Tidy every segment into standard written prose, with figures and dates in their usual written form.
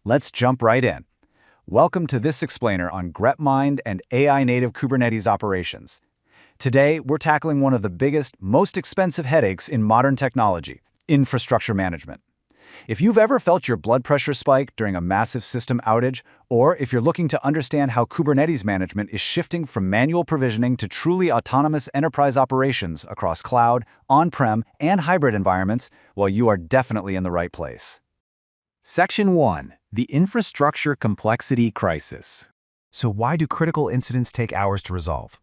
Let's jump right in. Welcome to this explainer on GrepMind and AI-native Kubernetes operations. Today, we're tackling one of the biggest, most expensive headaches in modern technology, infrastructure management. If you've ever felt your blood pressure spike during a massive system outage, or if you're looking to understand how Kubernetes management is shifting from manual provisioning to truly autonomous enterprise operations across cloud, on-prem, and hybrid environments, well, you are definitely in the right place. Section 1. The Infrastructure Complexity Crisis. So why do critical incidents take hours to resolve?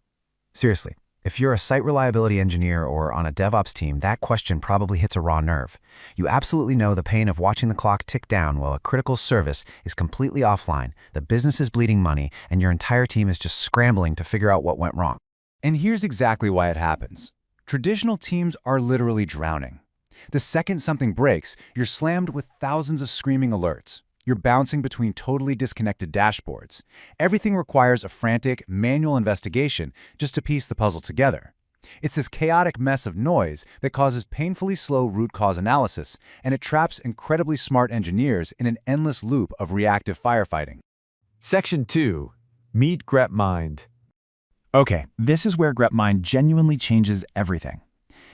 Seriously, if you're a site reliability engineer or on a DevOps team, that question probably hits a raw nerve. You absolutely know the pain of watching the clock tick down while a critical service is completely offline, the business is bleeding money, and your entire team is just scrambling to figure out what went wrong. And here's exactly why it happens. Traditional teams are literally drowning. The second something breaks, you're slammed with thousands of screaming alerts. You're bouncing between totally disconnected dashboards. Everything requires a frantic, manual investigation just to piece the puzzle together. It's this chaotic mess of noise that causes painfully slow root cause analysis, and it traps incredibly smart engineers in an endless loop of reactive firefighting. Section 2. Meet GrepMind. Okay, this is where GrepMind genuinely changes everything.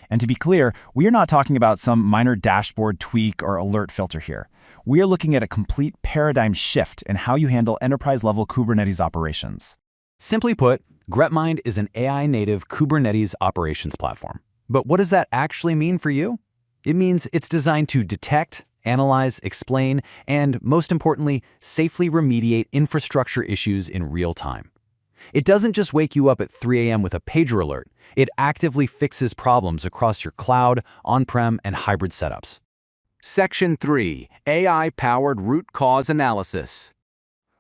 And to be clear, we are not talking about some minor dashboard tweak or alert filter here. We are looking at a complete paradigm shift in how you handle enterprise-level Kubernetes operations. Simply put, GrepMind is an AI-native Kubernetes operations platform. But what does that actually mean for you? It means it's designed to detect, analyze, explain, and, most importantly, safely remediate infrastructure issues in real time. It doesn't just wake you up at 3 a.m. with a pager alert. It actively fixes problems across your cloud, on-prem, and hybrid setups. Section 3. AI-powered root cause analysis.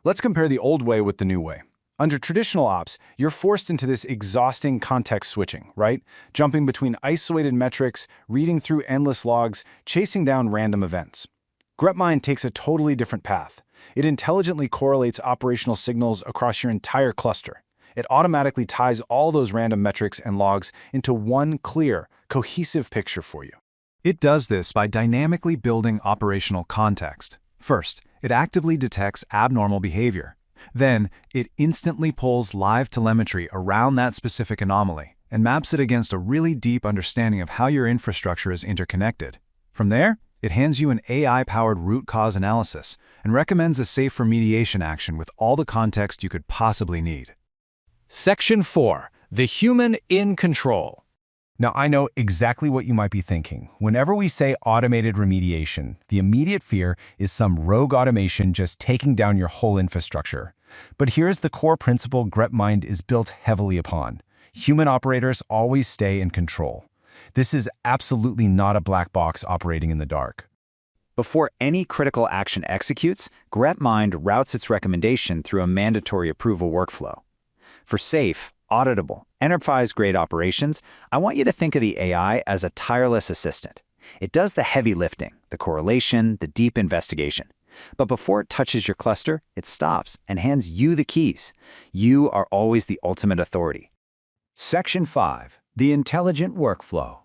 Let's compare the old way with the new way. Under traditional ops, you're forced into this exhausting context switching, right? Jumping between isolated metrics, reading through endless logs, chasing down random events. GrepMind takes a totally different path. It intelligently correlates operational signals across your entire cluster. It automatically ties all those random metrics and logs into one clear, cohesive picture for you. It does this by dynamically building operational context. First, it actively detects abnormal behavior. Then, it instantly pulls live telemetry around that specific anomaly and maps it against a really deep understanding of how your infrastructure is interconnected. From there, it hands you an AI-powered root cause analysis and recommends a safe remediation action with all the context you could possibly need. Section 4. The Human in Control. Now, I know exactly what you might be thinking. Whenever we say automated remediation, the immediate fear is some rogue automation just taking down your whole infrastructure. But here's the core principle GrepMind is built heavily upon. Human operators always stay in control. This is absolutely not a black box operating in the dark. Before any critical action executes, GrepMind routes its recommendation through a mandatory approval workflow. For safe, auditable, enterprise-grade operations, I want you to think of the AI as a tireless assistant. It does the heavy lifting, the correlation, the deep investigation. But before it touches your cluster, it stops and hands you the keys. You are always the ultimate authority. Section 5. The Intelligent Workflow.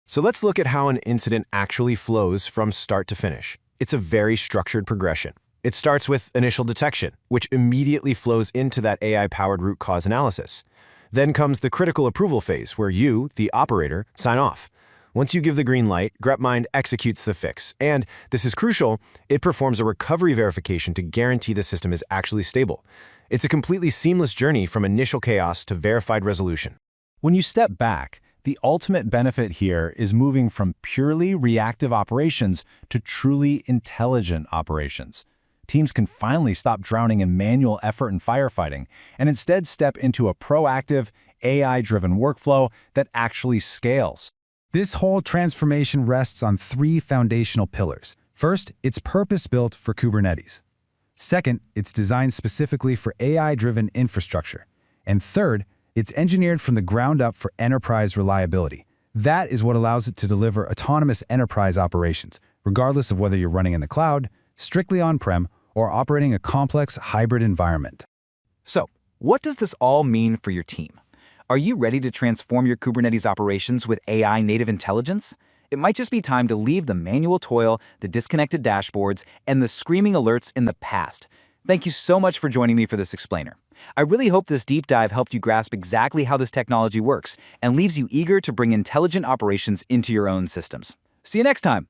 So let's look at how an incident actually flows from start to finish. It's a very structured progression. It starts with initial detection, which immediately flows into that AI-powered root cause analysis. Then comes the critical approval phase, where you, the operator, sign off. Once you give the green light, GrepMind executes the fix. And, this is crucial, it performs a recovery verification to guarantee the system is actually stable. It's a completely seamless journey from initial chaos to verified resolution. When you step back, the ultimate benefit here is moving from purely reactive operations to truly intelligent operations. Teams can finally stop drowning in manual effort and firefighting and instead step into a proactive, AI-driven workflow that actually scales. This whole transformation rests on 3 foundational pillars. First, it's purpose-built for Kubernetes. Second, it's designed specifically for AI-driven infrastructure. And third, it's engineered from the ground up for enterprise reliability. That is what allows it to deliver autonomous enterprise operations, regardless of whether you're running in the cloud, strictly on-prem, or operating a complex hybrid environment. So, what does this all mean for your team? Are you ready to transform your Kubernetes operations with AI-native intelligence? It might just be time to leave the manual toil, the disconnected dashboards, and the screaming alerts in the past. Thank you so much for joining me for this explainer. I really hope this deep dive helped you grasp exactly how this technology works and leaves you eager to bring intelligent operations into your own systems. See you next time!